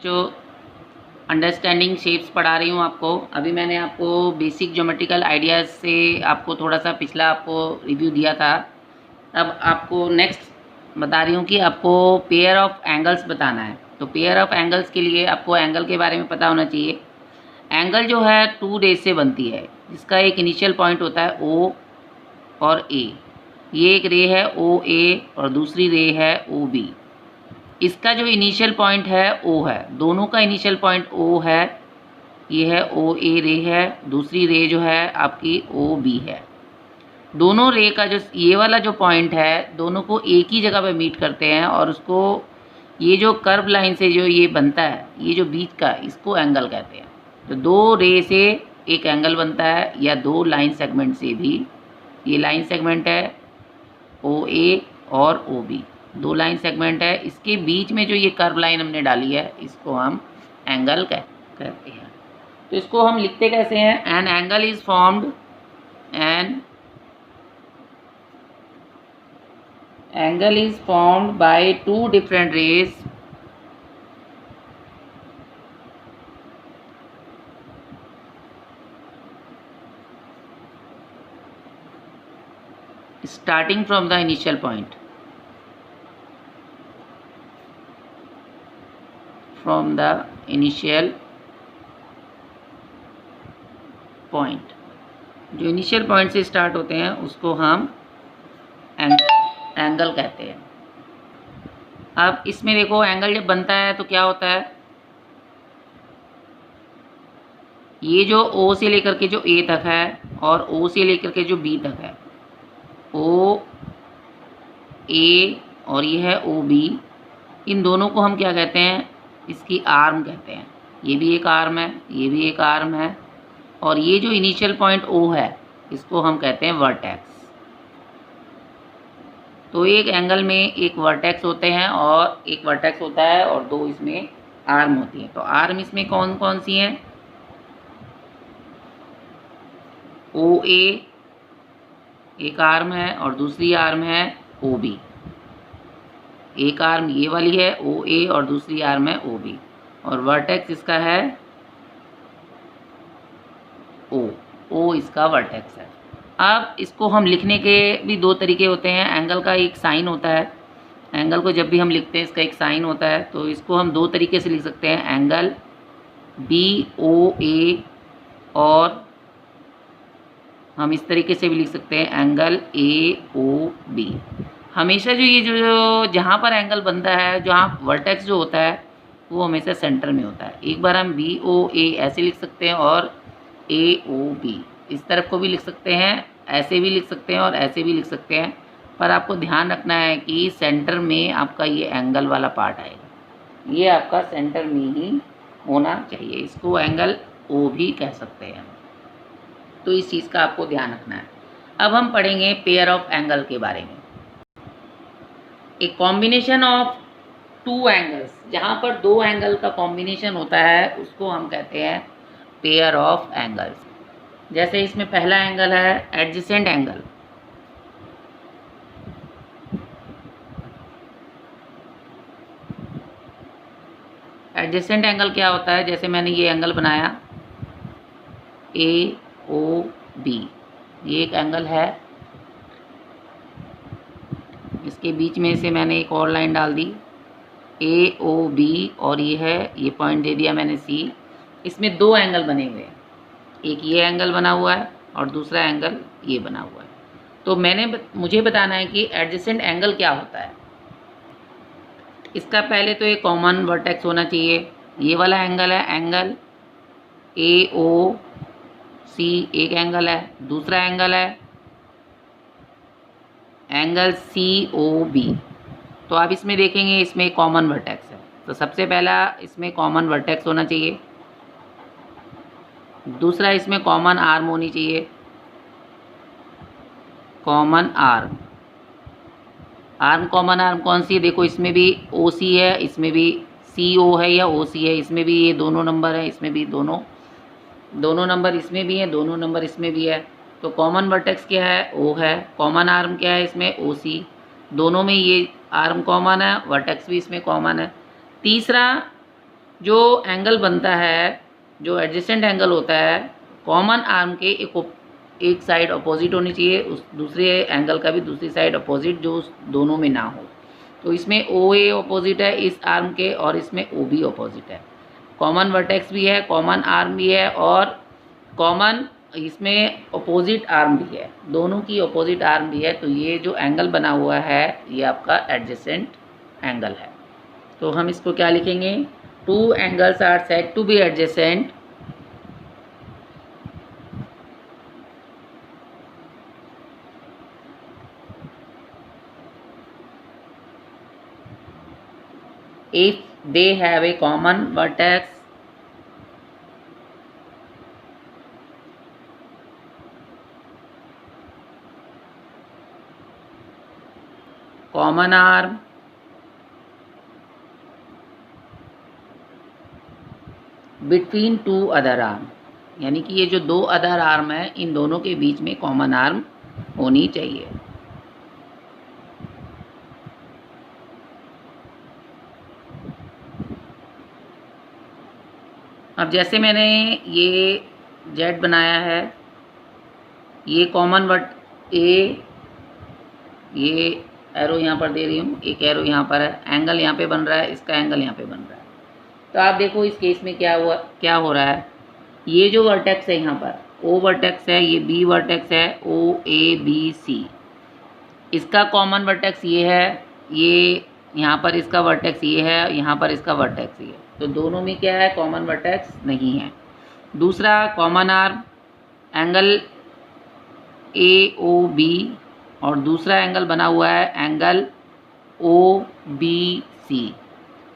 बच्चों, understanding shapes पढ़ा रही हूँ आपको। अभी मैंने आपको बेसिक ज्योमेट्रिकल आइडियाज़ से आपको थोड़ा सा पिछला आपको रिव्यू दिया था। अब आपको नेक्स्ट बता रही हूँ कि आपको पेयर ऑफ एंगल्स बताना है। तो पेयर ऑफ एंगल्स के लिए आपको एंगल के बारे में पता होना चाहिए। एंगल जो है 2 रेज से बनती है, जिसका एक इनिशियल पॉइंट होता है O और A। ये एक रे है OA और दूसरी रे है OB। इसका जो इनिशियल पॉइंट है O है, दोनों का इनिशियल पॉइंट O है। ये है OA रे है, दूसरी रे जो है आपकी OB है। दोनों रे का जो ये वाला जो पॉइंट है, दोनों को एक ही जगह पे मीट करते हैं और उसको ये जो कर्व लाइन से जो ये बनता है, ये जो बीच का, इसको एंगल कहते हैं। तो दो रे से एक एंगल बनता है, या दो लाइन सेगमेंट से भी। ये लाइन सेगमेंट है OA और OB, दो लाइन सेगमेंट है। इसके बीच में जो ये कर्व लाइन हमने डाली है, इसको हम एंगल कहते हैं। तो इसको हम लिखते कैसे हैं? An angle is formed, an angle is formed by two different rays starting from the initial point, from the initial point। जो इनिशियल पॉइंट से स्टार्ट होते हैं उसको हम एंगल कहते हैं। अब इसमें देखो, एंगल जब बनता है तो क्या होता है, ये जो O से लेकर के जो A तक है और O से लेकर के जो B तक है, O A और ये है OB, इन दोनों को हम क्या कहते हैं? इसकी आर्म कहते हैं। ये भी एक आर्म है, ये भी एक आर्म है, और ये जो इनिशियल पॉइंट O है, इसको हम कहते हैं वर्टेक्स। तो एक एंगल में एक वर्टेक्स होते हैं और एक वर्टेक्स होता है और दो इसमें आर्म होती हैं। तो आर्म इसमें कौन कौन सी हैं? OA एक आर्म है और दूसरी आर्म है OB। एक आर्म ये वाली है OA और दूसरी आर्म है OB, और वर्टेक्स इसका है O इसका वर्टेक्स है। अब इसको हम लिखने के भी दो तरीके होते हैं। एंगल का एक साइन होता है, एंगल को जब भी हम लिखते हैं इसका एक साइन होता है। तो इसको हम दो तरीके से लिख सकते हैं, एंगल BOA, और हम इस तरीके से भी लिख सकते हैं एंगल AOB। हमेशा जो ये जो जहाँ पर एंगल बनता है, जहाँ वर्टेक्स जो होता है, वो हमेशा सेंटर में होता है। एक बार हम BOA ऐसे लिख सकते हैं और AOB इस तरफ को भी लिख सकते हैं, ऐसे भी लिख सकते हैं और ऐसे भी लिख सकते हैं। पर आपको ध्यान रखना है कि सेंटर में आपका ये एंगल वाला पार्ट आएगा, ये आपका सेंटर में ही होना चाहिए। इसको एंगल O भी कह सकते हैं। तो इस चीज़ का आपको ध्यान रखना है। अब हम पढ़ेंगे पेयर ऑफ एंगल के बारे में। एक कॉम्बिनेशन ऑफ टू एंगल्स, जहाँ पर दो एंगल का कॉम्बिनेशन होता है, उसको हम कहते हैं पेयर ऑफ एंगल्स। जैसे इसमें पहला एंगल है एडजेसेंट एंगल। एडजेसेंट एंगल क्या होता है? जैसे मैंने ये एंगल बनाया AOB, ये एक एंगल है, इसके बीच में से मैंने एक और लाइन डाल दी AOB, और ये है, ये पॉइंट दे दिया मैंने C। इसमें दो एंगल बने हुए हैं, एक ये एंगल बना हुआ है और दूसरा एंगल ये बना हुआ है। तो मुझे बताना है कि एडजेसेंट एंगल क्या होता है। इसका पहले तो एक कॉमन वर्टेक्स होना चाहिए। ये वाला एंगल है एंगल AOC, एक एंगल है। दूसरा एंगल है एंगल COB। तो आप इसमें देखेंगे, इसमें कॉमन वर्टेक्स है। तो सबसे पहला इसमें कॉमन वर्टेक्स होना चाहिए, दूसरा इसमें कॉमन आर्म होनी चाहिए, common arm. Arm common arm कौन सी है? देखो, इसमें भी OC है, इसमें भी CO है या OC है, इसमें भी ये दोनों नंबर है, इसमें भी दोनों नंबर इसमें भी है, दोनों नंबर इसमें भी है। तो कॉमन वर्टेक्स क्या है? O है। कॉमन आर्म क्या है? इसमें OC। दोनों में ये आर्म कॉमन है, वर्टेक्स भी इसमें कॉमन है। तीसरा जो एंगल बनता है, जो एडजेसेंट एंगल होता है, कॉमन आर्म के एक साइड अपोजिट होनी चाहिए, उस दूसरे एंगल का भी दूसरी साइड अपोजिट, जो उस दोनों में ना हो। तो इसमें ओ ए अपोजिट है इस आर्म के, और इसमें ओ बी अपोजिट है। कॉमन वर्टेक्स भी है, कॉमन आर्म भी है, और कॉमन इसमें अपोजिट आर्म भी है, दोनों की अपोजिट आर्म भी है। तो ये जो एंगल बना हुआ है ये आपका एडजेसेंट एंगल है। तो हम इसको क्या लिखेंगे? Two angles are said to be adjacent if they have a common vertex common arm between two other arm, यानी कि ये जो दो अदर आर्म है इन दोनों के बीच में कॉमन आर्म होनी चाहिए। अब जैसे मैंने ये जेड बनाया है, ये कॉमन वर्ट ए, ये एरो यहाँ पर दे रही हूँ, एक एरो यहाँ पर है, एंगल यहाँ पे बन रहा है, इसका एंगल यहाँ पे बन रहा है। तो आप देखो इस केस में क्या हो रहा है, ये जो वर्टेक्स है यहाँ पर ओ वर्टेक्स है, ये बी वर्टेक्स है, ओ ए बी सी, इसका कॉमन वर्टेक्स ये है, ये यहाँ पर इसका वर्टेक्स ये है, यहाँ पर इसका वर्टेक्स ये है। तो दोनों में क्या है? कॉमन वर्टेक्स नहीं है। दूसरा common arm angle A O B, और दूसरा एंगल बना हुआ है एंगल ओ बी सी।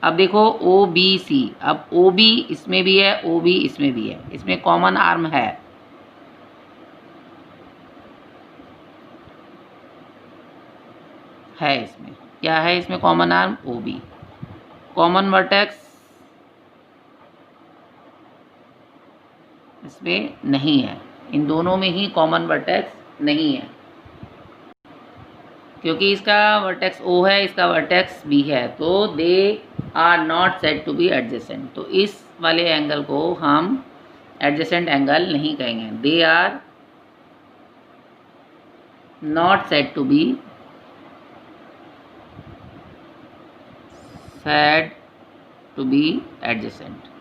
अब देखो ओ बी सी, अब ओ बी इसमें भी है, ओ बी इसमें भी है, इसमें कॉमन आर्म है। इसमें क्या है? इसमें common arm O B. Common vertex इसमें नहीं है, इन दोनों में ही कॉमन वर्टेक्स नहीं है, क्योंकि इसका वर्टेक्स ओ है, इसका वर्टेक्स बी है। तो they are not said to be adjacent. तो इस वाले एंगल को हम एडजेसेंट एंगल नहीं कहेंगे। They are not said to be adjacent.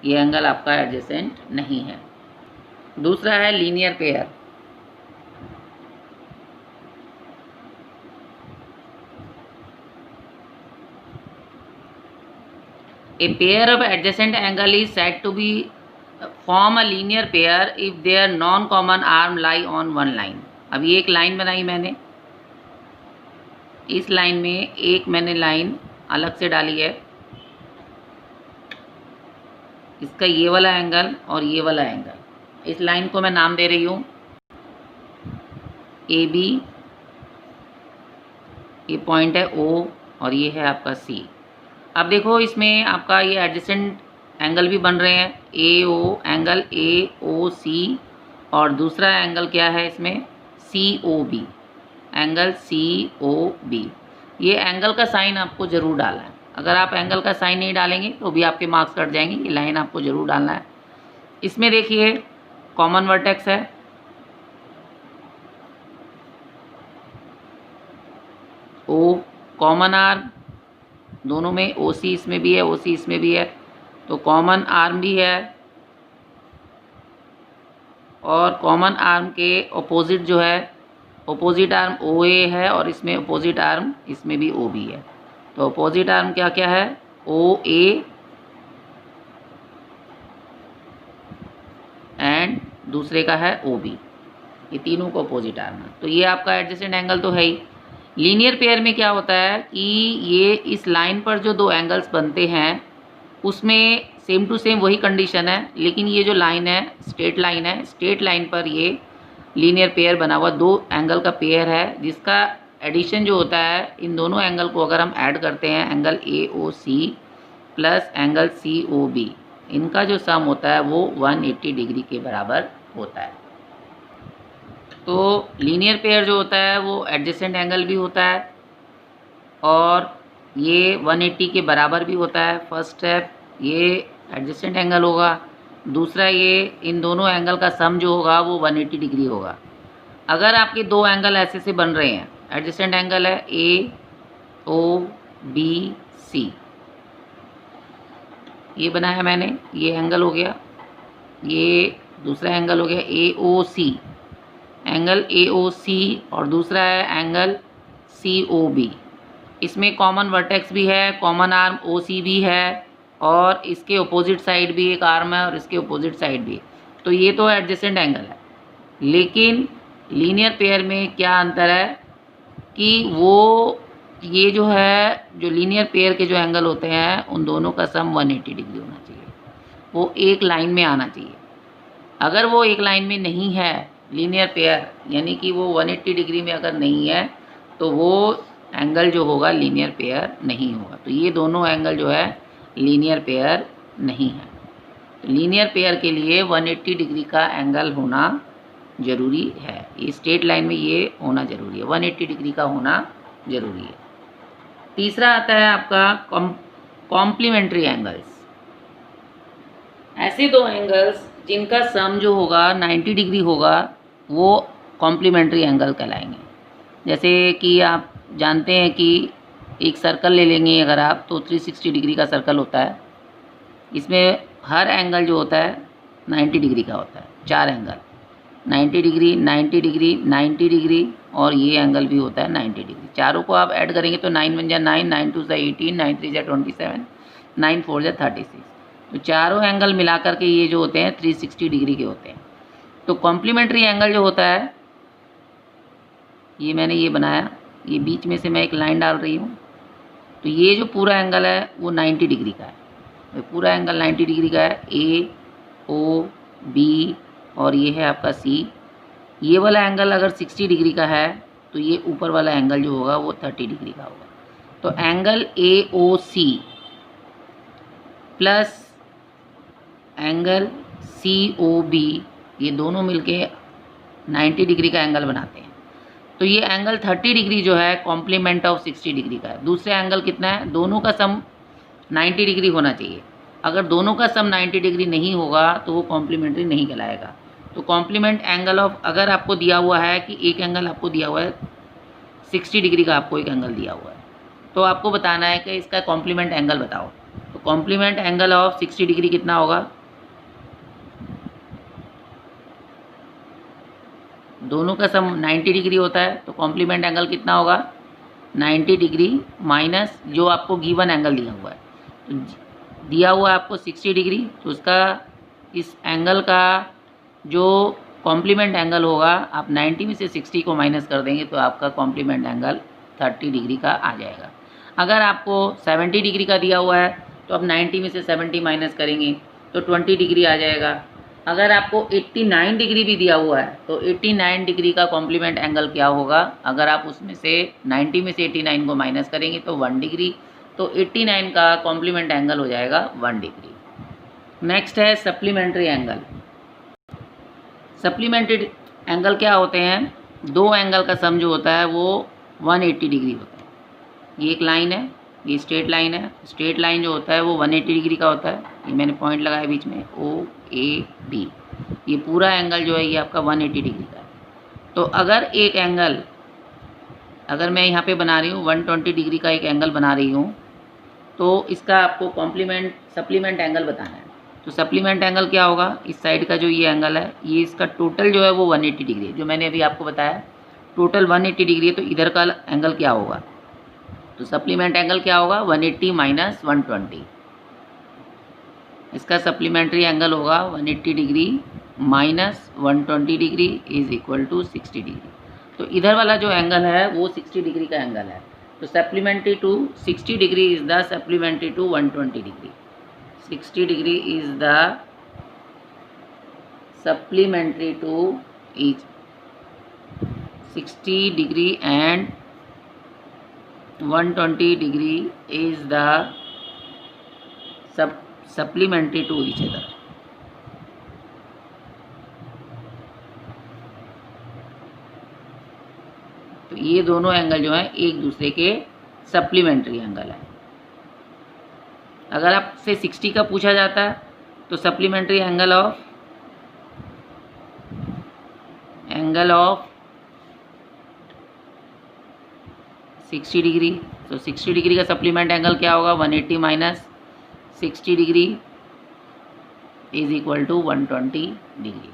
ये एंगल आपका एडजेसेंट नहीं है। दूसरा है linear pair. A pair of adjacent angle is said to be form a linear pair if their non-common arm lie on one line। अब ये एक line बनाई मैंने, इस लाइन में एक मैंने लाइन अलग से डाली है, इसका ये वाला एंगल और ये वाला एंगल, इस लाइन को मैं नाम दे रही हूँ ए बी, ये पॉइंट है ओ, और ये है आपका सी। अब देखो इसमें आपका ये एडजेसेंट एंगल भी बन रहे हैं, ए ओ एंगल ए ओ सी, और दूसरा एंगल क्या है इसमें? C O B, angle C O B. ये एंगल का साइन आपको ज़रूर डालना है। अगर आप एंगल का साइन नहीं डालेंगे तो भी आपके मार्क्स कट जाएंगे। ये लाइन आपको ज़रूर डालना है। इसमें देखिए कॉमन वर्टेक्स है, ओ कॉमन आर्म, दोनों में ओ सी इसमें भी है, ओ सी इसमें भी है, तो कॉमन आर्म भी है। और कॉमन आर्म के अपोजिट जो है, अपोजिट आर्म ओ ए है, और इसमें अपोजिट आर्म इसमें भी ओ बी है। तो अपोजिट आर्म क्या क्या है? ओ ए एंड दूसरे का है ओ बी, ये तीनों को अपोजिट आर्म है। तो ये आपका एडजेसेंट एंगल तो है ही। लीनियर पेयर में क्या होता है कि ये इस लाइन पर जो दो एंगल्स बनते हैं उसमें सेम टू सेम वही कंडीशन है, लेकिन ये जो लाइन है स्ट्रेट लाइन है, स्ट्रेट लाइन पर ये लीनियर पेयर बना हुआ दो एंगल का पेयर है, जिसका एडिशन जो होता है, इन दोनों एंगल को अगर हम ऐड करते हैं, angle A O C plus angle C O B, इनका जो सम होता है वो 180 डिग्री के बराबर होता है। तो लीनियर पेयर जो होता है वो एडजेसेंट एंगल भी होता है और ये 180 के बराबर भी होता है। फर्स्ट स्टेप ये एडजेसेंट एंगल होगा। दूसरा ये इन दोनों एंगल का सम जो होगा वो 180 डिग्री होगा। अगर आपके दो एंगल ऐसे से बन रहे हैं, एडजेसेंट एंगल है ए ओ बी सी, ये बनाया मैंने, ये एंगल हो गया, ये दूसरा एंगल हो गया ए O C, angle A O सी, और दूसरा है एंगल सी ओ बी। इसमें कॉमन वर्टेक्स भी है, कॉमन आर्म ओ सी भी है, और इसके अपोजिट साइड भी एक आर्म है और इसके अपोजिट साइड भी। तो ये तो एडजेसेंट एंगल है। लेकिन लीनियर पेयर में क्या अंतर है कि वो ये जो है, जो लीनियर पेयर के जो एंगल होते हैं उन दोनों का सम 180 डिग्री होना चाहिए, वो एक लाइन में आना चाहिए। अगर वो एक लाइन में नहीं है लीनियर पेयर, यानी कि वो 180 डिग्री में अगर नहीं है, तो वो एंगल जो होगा लीनियर पेयर नहीं होगा। तो ये दोनों एंगल जो है लीनियर पेयर नहीं है। तो लीनियर पेयर के लिए 180 डिग्री का एंगल होना ज़रूरी है। ये स्ट्रेट लाइन में ये होना ज़रूरी है, 180 डिग्री का होना ज़रूरी है। तीसरा आता है आपका कॉम्प्लीमेंट्री एंगल्स। ऐसे दो एंगल्स जिनका सम जो होगा 90 डिग्री होगा, वो कॉम्प्लीमेंट्री एंगल कहलाएंगे। जैसे कि आप जानते हैं कि एक सर्कल ले लेंगे अगर आप, तो 360 डिग्री का सर्कल होता है। इसमें हर एंगल जो होता है 90 डिग्री का होता है। चार एंगल 90 डिग्री, 90 डिग्री, 90 डिग्री, और ये एंगल भी होता है 90 डिग्री। चारों को आप ऐड करेंगे तो 9 1 जा 9, 9 2 जा 18, 9 3 जा 27, 9 4 जा 36। तो चारों एंगल मिला करके ये जो होते हैं 360 डिग्री के होते हैं। तो कॉम्प्लीमेंट्री एंगल जो होता है, ये मैंने ये बनाया, ये बीच में से मैं एक लाइन डाल रही हूँ। तो ये जो पूरा एंगल है वो 90 डिग्री का है। ये पूरा एंगल 90 डिग्री का है, ए ओ बी, और ये है आपका सी। ये वाला एंगल अगर 60 डिग्री का है, तो ये ऊपर वाला एंगल जो होगा वो 30 डिग्री का होगा। तो angle A O C plus angle C O B, ये दोनों मिलके 90 डिग्री का एंगल बनाते हैं। तो ये एंगल 30 डिग्री जो है कॉम्प्लीमेंट ऑफ 60 डिग्री का है। दूसरा एंगल कितना है, दोनों का सम 90 डिग्री होना चाहिए। अगर दोनों का सम 90 डिग्री नहीं होगा तो वो कॉम्प्लीमेंट्री नहीं कहलाएगा। तो कॉम्प्लीमेंट एंगल ऑफ, अगर आपको दिया हुआ है कि एक एंगल आपको दिया हुआ है 60 डिग्री का, आपको एक एंगल दिया हुआ है, तो आपको बताना है कि इसका कॉम्प्लीमेंट एंगल बताओ। तो कॉम्प्लीमेंट एंगल ऑफ 60 डिग्री कितना होगा, दोनों का सम 90 डिग्री होता है, तो कॉम्प्लीमेंट एंगल कितना होगा 90 डिग्री माइनस जो आपको गिवन एंगल दिया हुआ है। तो दिया हुआ है आपको 60 डिग्री, तो उसका इस एंगल का जो कॉम्प्लीमेंट एंगल होगा, आप 90 में से 60 को माइनस कर देंगे तो आपका कॉम्प्लीमेंट एंगल 30 डिग्री का आ जाएगा। अगर आपको 70 डिग्री का दिया हुआ है तो आप 90 में से 70 माइनस करेंगे तो 20 डिग्री आ जाएगा। अगर आपको 89 डिग्री भी दिया हुआ है तो 89 डिग्री का कॉम्प्लीमेंट एंगल क्या होगा, अगर आप उसमें से 90 में से 89 को माइनस करेंगे तो 1 डिग्री, तो 89 का कॉम्प्लीमेंट एंगल हो जाएगा 1 डिग्री। नेक्स्ट है सप्लीमेंट्री एंगल। सप्लीमेंट्री एंगल क्या होते हैं, दो एंगल का सम जो होता है वो 180 डिग्री होता है। ये एक लाइन है, ये स्ट्रेट लाइन है। स्ट्रेट लाइन जो होता है वो 180 डिग्री का होता है। ये मैंने पॉइंट लगाया बीच में, ओ ए बी। ये पूरा एंगल जो है ये आपका 180 डिग्री का है। तो अगर एक एंगल, अगर मैं यहाँ पे बना रही हूँ 120 डिग्री का एक एंगल बना रही हूँ, तो इसका आपको कॉम्प्लीमेंट सप्लीमेंट एंगल बताना है। तो सप्लीमेंट एंगल क्या होगा, इस साइड का जो ये एंगल है, ये इसका टोटल जो है वो 180 डिग्री है। जो मैंने अभी आपको बताया टोटल 180 डिग्री है, तो इधर का एंगल क्या होगा, तो सप्लीमेंट एंगल क्या होगा 180 माइनस 120। इसका सप्लीमेंट्री एंगल होगा 180 degree minus 120 degree is equal to 60 degree. तो इधर वाला जो एंगल है वो 60 डिग्री का एंगल है। तो supplementary to 60 degree is the supplementary to 120 degree. 60 degree is the supplementary to is 60 degree and 120 degree is the supplementary to each other. तो ये दोनों एंगल जो हैं एक दूसरे के सप्लीमेंट्री एंगल है। अगर आपसे 60 का पूछा जाता है तो सप्लीमेंट्री एंगल ऑफ 60 डिग्री। तो 60 डिग्री का सप्लीमेंट एंगल क्या होगा? 180 minus 60 degree is equal to 120 degree.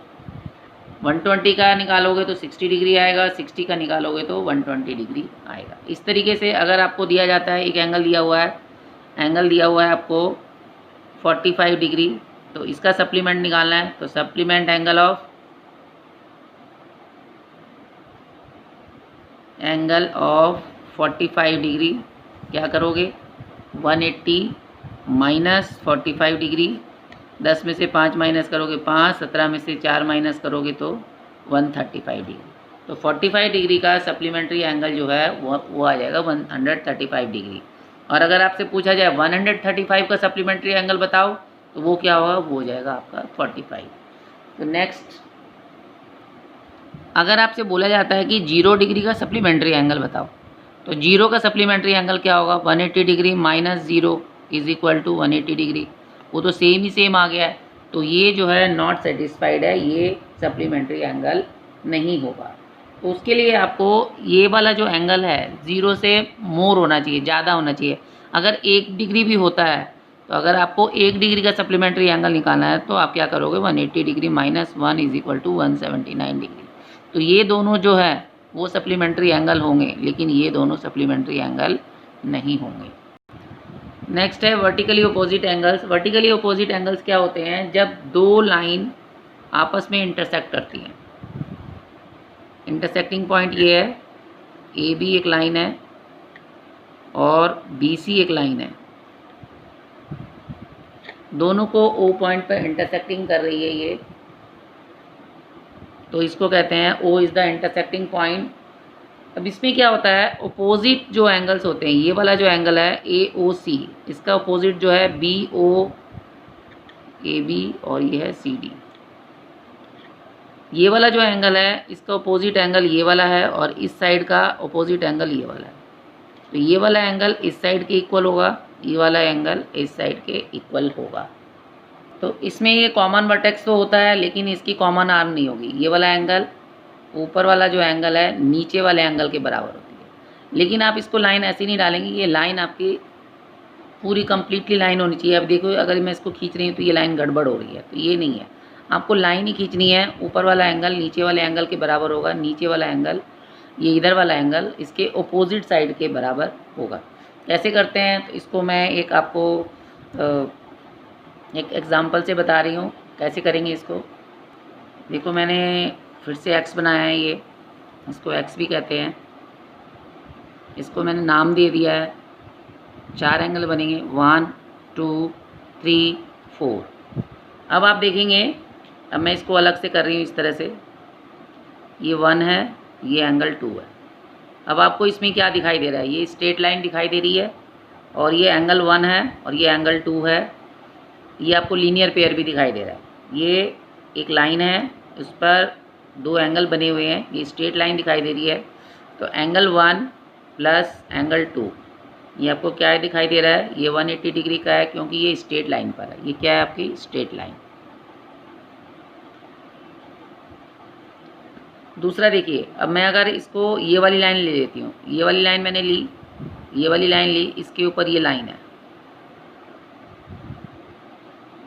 120 का निकालोगे तो 60 डिग्री आएगा, 60 का निकालोगे तो 120 डिग्री आएगा। इस तरीके से अगर आपको दिया जाता है, एक एंगल दिया हुआ है आपको 45 डिग्री, तो इसका सप्लीमेंट निकालना है। तो सप्लीमेंट एंगल ऑफ 45 डिग्री क्या करोगे? 180 माइनस 45 डिग्री, 10 में से 5 माइनस करोगे 5, 17 में से 4 माइनस करोगे तो 135 डिग्री। तो 45 डिग्री का सप्लीमेंट्री एंगल जो है वो आ जाएगा 135 डिग्री। और अगर आपसे पूछा जाए 135 का सप्लीमेंट्री एंगल बताओ, तो वो क्या होगा? वो हो जाएगा आपका 45। तो नेक्स्ट, अगर आपसे बोला जाता है कि 0 डिग्री का सप्लीमेंट्री एंगल बताओ, तो 0 का सप्लीमेंट्री एंगल क्या होगा? 180 degree minus 0 is equal to 180 degree. वो तो सेम आ गया है। तो ये जो है नॉट सेटिस्फाइड है, ये सप्लीमेंट्री एंगल नहीं होगा। तो उसके लिए आपको ये वाला जो एंगल है 0 से मोर होना चाहिए, ज़्यादा होना चाहिए। अगर 1 डिग्री भी होता है, तो अगर आपको 1 डिग्री का सप्लीमेंट्री एंगल निकालना है तो आप क्या करोगे? 180 degree minus 1 is equal to 179 degree. तो ये दोनों जो है वो सप्लीमेंट्री एंगल होंगे, लेकिन ये दोनों सप्लीमेंट्री एंगल नहीं होंगे। नेक्स्ट है vertically opposite angles. Vertically opposite angles क्या होते हैं? जब दो लाइन आपस में इंटरसेक्ट करती हैं। इंटरसेक्टिंग पॉइंट ये है, ए बी एक लाइन है और बी सी एक लाइन है, दोनों को ओ पॉइंट पर इंटरसेक्टिंग कर रही है ये, तो इसको कहते हैं O is the intersecting point. अब इसमें क्या होता है, अपोजिट जो एंगल्स होते हैं, ये वाला जो एंगल है ए ओ सी, इसका अपोजिट जो है बी ओ ए बी और ये है सी डी। ये वाला जो एंगल है इसका अपोजिट एंगल ये वाला है और इस साइड का अपोजिट एंगल ये वाला है। तो ये वाला एंगल इस साइड के इक्वल होगा, ये वाला एंगल इस साइड के इक्वल होगा। तो इसमें ये कॉमन वर्टेक्स तो होता है, लेकिन इसकी कॉमन आर्म नहीं होगी। ये वाला एंगल, ऊपर वाला जो एंगल है नीचे वाले एंगल के बराबर होती है। लेकिन आप इसको लाइन ऐसी नहीं डालेंगे, ये लाइन आपकी पूरी कंप्लीटली लाइन होनी चाहिए। अब देखो, अगर मैं इसको खींच रही हूँ तो ये लाइन गड़बड़ हो रही है, तो ये नहीं है। आपको लाइन ही खींचनी है, ऊपर वाला एंगल नीचे वाले एंगल के बराबर होगा, नीचे वाला एंगल, ये इधर वाला एंगल इसके अपोजिट साइड के बराबर होगा। कैसे करते हैं? तो इसको मैं एक आपको एक एग्ज़ाम्पल से बता रही हूँ कैसे करेंगे इसको। देखो, मैंने फिर से x बनाया है, ये इसको x भी कहते हैं। इसको मैंने नाम दे दिया है। 4 एंगल बनेंगे, 1 2 3 4। अब आप देखेंगे, अब मैं इसको अलग से कर रही हूँ इस तरह से। ये 1 है, ये एंगल 2 है। अब आपको इसमें क्या दिखाई दे रहा है? ये स्ट्रेट लाइन दिखाई दे रही है और ये एंगल 1 है और ये एंगल 2 है। ये आपको लीनियर पेयर भी दिखाई दे रहा है। ये एक लाइन है, उस पर 2 एंगल बने हुए हैं, ये स्ट्रेट लाइन दिखाई दे रही है। तो एंगल 1 प्लस एंगल 2, ये आपको क्या दिखाई दे रहा है? ये 180 डिग्री का है, क्योंकि ये स्ट्रेट लाइन पर है। ये क्या है? आपकी स्ट्रेट लाइन। दूसरा देखिए, अब मैं अगर इसको ये वाली लाइन ले लेती हूँ, ये वाली लाइन मैंने ली, ये वाली लाइन ली, इसके ऊपर ये लाइन है,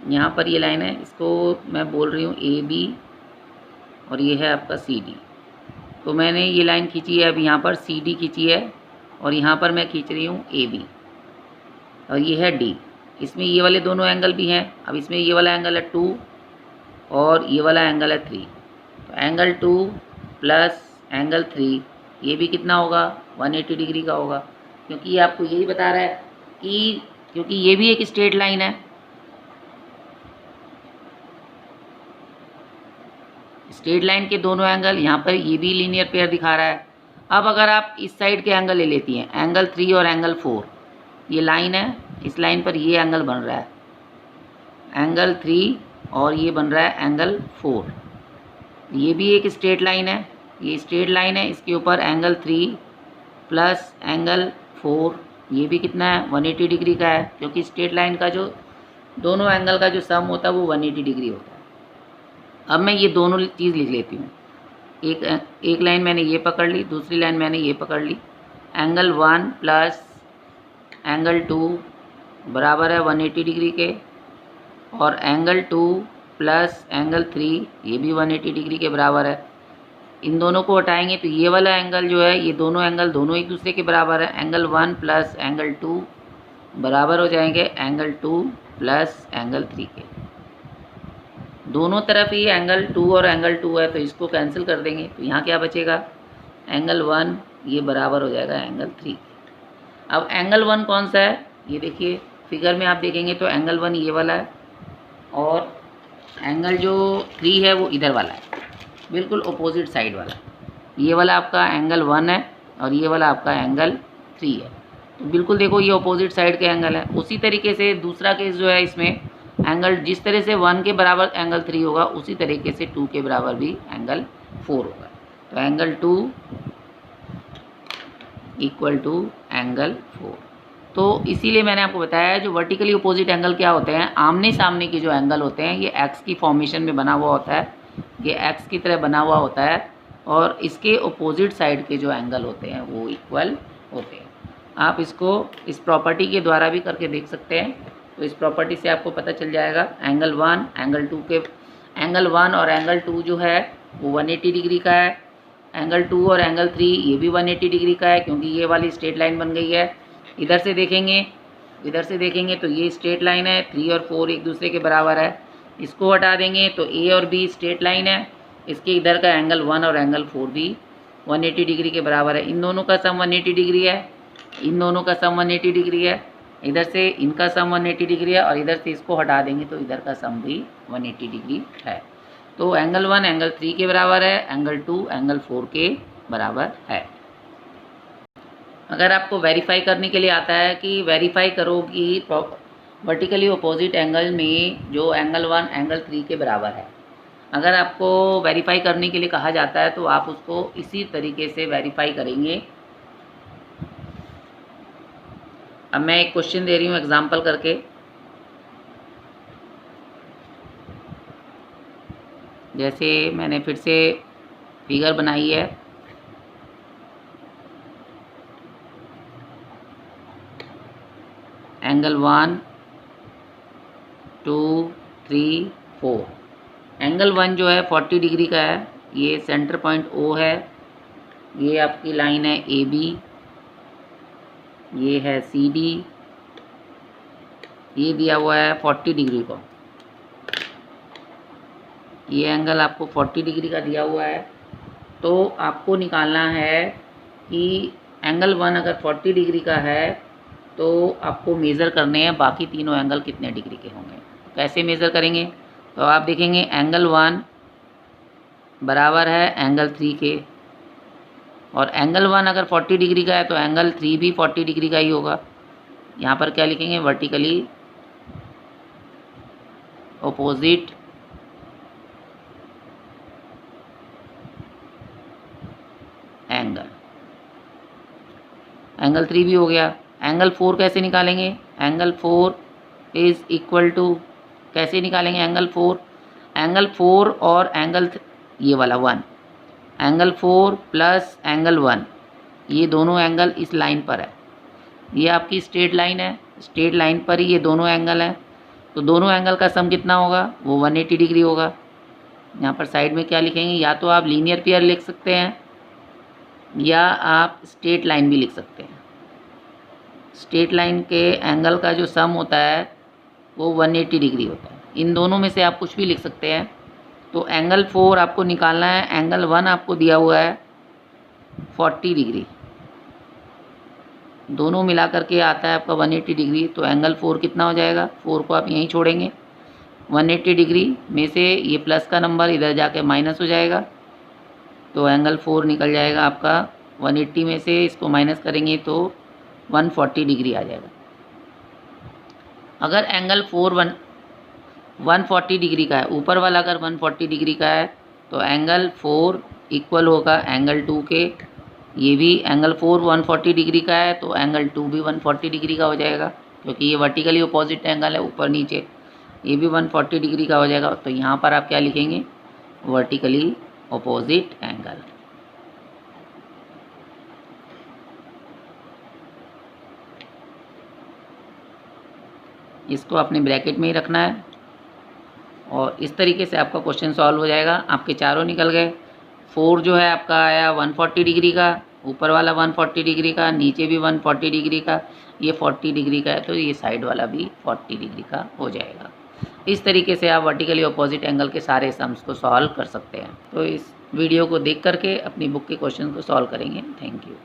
यहाँ पर ये लाइन है, इसको मैं बोल रही हूँ ए बी और ये है आपका सी डी। तो मैंने ये लाइन खींची है, अब यहाँ पर सी डी खींची है और यहाँ पर मैं खींच रही हूँ ए बी और ये है डी। इसमें ये वाले दोनों एंगल भी हैं। अब इसमें ये वाला एंगल है 2 और ये वाला एंगल है 3। तो एंगल 2 प्लस एंगल 3, ये भी कितना होगा? 180 डिग्री का होगा, क्योंकि ये आपको यही बता रहा है कि क्योंकि ये भी एक स्ट्रेट लाइन है। स्ट्रेट लाइन के दोनों एंगल, यहाँ पर ये भी लीनियर पेयर दिखा रहा है। अब अगर आप इस साइड के एंगल ले लेती हैं, एंगल 3 और एंगल 4, ये लाइन है, इस लाइन पर ये एंगल बन रहा है एंगल 3 और ये बन रहा है एंगल 4। ये भी एक स्ट्रेट लाइन है, ये स्ट्रेट लाइन है, इसके ऊपर एंगल 3 प्लस एंगल 4 ये भी कितना है 180 डिग्री का है, क्योंकि स्ट्रेट लाइन का जो दोनों एंगल का जो सम होता है वो 180 डिग्री होता है। अब मैं ये दोनों चीज़ लिख लेती हूँ। एक लाइन मैंने ये पकड़ ली, दूसरी लाइन मैंने ये पकड़ ली। एंगल 1 प्लस एंगल 2 बराबर है 180 डिग्री के, और एंगल 2 प्लस एंगल 3 ये भी 180 डिग्री के बराबर है। इन दोनों को हटाएंगे तो ये वाला एंगल जो है, ये दोनों एंगल दोनों एक दूसरे के बराबर है। एंगल 1 प्लस एंगल 2 बराबर हो जाएंगे एंगल 2 प्लस एंगल 3 के। दोनों तरफ ही एंगल 2 और एंगल 2 है, तो इसको कैंसिल कर देंगे, तो यहाँ क्या बचेगा, एंगल 1 ये बराबर हो जाएगा एंगल 3 के। अब एंगल 1 कौन सा है, ये देखिए फिगर में आप देखेंगे तो एंगल 1 ये वाला है, और एंगल जो 3 है वो इधर वाला है, बिल्कुल अपोजिट साइड वाला। ये वाला आपका एंगल 1 है और ये वाला आपका एंगल 3 है, तो बिल्कुल देखो ये अपोजिट साइड के एंगल है। उसी तरीके से दूसरा केस जो है, इसमें एंगल जिस तरह से 1 के बराबर एंगल 3 होगा, उसी तरीके से 2 के बराबर भी एंगल 4 होगा। तो एंगल 2 इक्वल टू एंगल 4। तो इसीलिए मैंने आपको बताया जो वर्टिकली अपोजिट एंगल क्या होते हैं, आमने सामने के जो एंगल होते हैं ये एक्स की फॉर्मेशन में बना हुआ होता है, ये एक्स की तरह बना हुआ होता है, और इसके अपोजिट साइड के जो एंगल होते हैं वो इक्वल होते हैं। आप इसको इस प्रॉपर्टी के द्वारा भी करके देख सकते हैं, तो इस प्रॉपर्टी से आपको पता चल जाएगा। एंगल 1 एंगल 2 के, एंगल 1 और एंगल 2 जो है वो 180 डिग्री का है। एंगल 2 और एंगल 3 ये भी 180 डिग्री का है, क्योंकि ये वाली स्ट्रेट लाइन बन गई है। इधर से देखेंगे तो ये स्ट्रेट लाइन है, 3 और 4 एक दूसरे के बराबर है। इसको हटा देंगे तो ए और बी स्ट्रेट लाइन है, इसके इधर का एंगल 1 और एंगल 4 भी 180 डिग्री के बराबर है। इन दोनों का सम 180 डिग्री है, इन दोनों का सम 180 डिग्री है, इधर से इनका सम 180 डिग्री है, और इधर से इसको हटा देंगे तो इधर का सम भी 180 डिग्री है। तो एंगल 1 एंगल 3 के बराबर है, एंगल 2 एंगल 4 के बराबर है। अगर आपको वेरीफाई करने के लिए आता है कि वेरीफाई करो कि वर्टिकली अपोजिट एंगल में जो एंगल 1 एंगल 3 के बराबर है, अगर आपको वेरीफाई करने के लिए कहा जाता है तो आप उसको इसी तरीके से वेरीफाई करेंगे। अब मैं एक क्वेश्चन दे रही हूँ एग्जांपल करके। जैसे मैंने फिर से फिगर बनाई है, एंगल 1 2 3 4। एंगल 1 जो है 40 डिग्री का है, ये सेंटर पॉइंट O है, ये आपकी लाइन है AB, ये है CD, ये दिया हुआ है 40 डिग्री को। ये एंगल आपको 40 डिग्री का दिया हुआ है, तो आपको निकालना है कि एंगल 1 अगर 40 डिग्री का है तो आपको मेज़र करने हैं बाकी तीनों एंगल कितने डिग्री के होंगे। कैसे मेज़र करेंगे, तो आप देखेंगे एंगल 1 बराबर है एंगल 3 के, और एंगल 1 अगर 40 डिग्री का है तो एंगल 3 भी 40 डिग्री का ही होगा। यहाँ पर क्या लिखेंगे, वर्टिकली अपोजिट एंगल, एंगल 3 भी हो गया। एंगल 4 कैसे निकालेंगे, एंगल 4 इज़ इक्वल टू, कैसे निकालेंगे एंगल 4, एंगल 4 और एंगल ये वाला 1, एंगल 4 प्लस एंगल 1, ये दोनों एंगल इस लाइन पर है, ये आपकी स्ट्रेट लाइन है, स्ट्रेट लाइन पर ही ये दोनों एंगल हैं, तो दोनों एंगल का सम कितना होगा, वो 180 डिग्री होगा। यहाँ पर साइड में क्या लिखेंगे, या तो आप लीनियर पेयर लिख सकते हैं या आप स्ट्रेट लाइन भी लिख सकते हैं। स्ट्रेट लाइन के एंगल का जो सम होता है वो 180 डिग्री होता है, इन दोनों में से आप कुछ भी लिख सकते हैं। तो एंगल 4 आपको निकालना है, एंगल 1 आपको दिया हुआ है 40 डिग्री, दोनों मिला करके आता है आपका 180 डिग्री, तो एंगल 4 कितना हो जाएगा, 4 को आप यहीं छोड़ेंगे, 180 डिग्री में से ये प्लस का नंबर इधर जाके माइनस हो जाएगा, तो एंगल 4 निकल जाएगा आपका 180 में से इसको माइनस करेंगे तो 140 डिग्री आ जाएगा। अगर एंगल 140 डिग्री का है, ऊपर वाला अगर 140 डिग्री का है तो एंगल 4 इक्वल होगा एंगल 2 के, ये भी एंगल 4 140 डिग्री का है, तो एंगल 2 भी 140 डिग्री का हो जाएगा, क्योंकि ये वर्टिकली अपोजिट एंगल है ऊपर नीचे। ये भी 140 डिग्री का हो जाएगा। तो यहाँ पर आप क्या लिखेंगे, वर्टिकली अपोजिट एंगल। इसको अपने ब्रैकेट में ही रखना है और इस तरीके से आपका क्वेश्चन सॉल्व हो जाएगा। आपके चारों निकल गए। 4 जो है आपका आया 140 डिग्री का, ऊपर वाला 140 डिग्री का, नीचे भी 140 डिग्री का, ये 40 डिग्री का है, तो ये साइड वाला भी 40 डिग्री का हो जाएगा। इस तरीके से आप वर्टिकली अपोजिट एंगल के सारे सम्स को सॉल्व कर सकते हैं। तो इस वीडियो को देख करके अपनी बुक के क्वेश्चन को सॉल्व करेंगे। Thank you.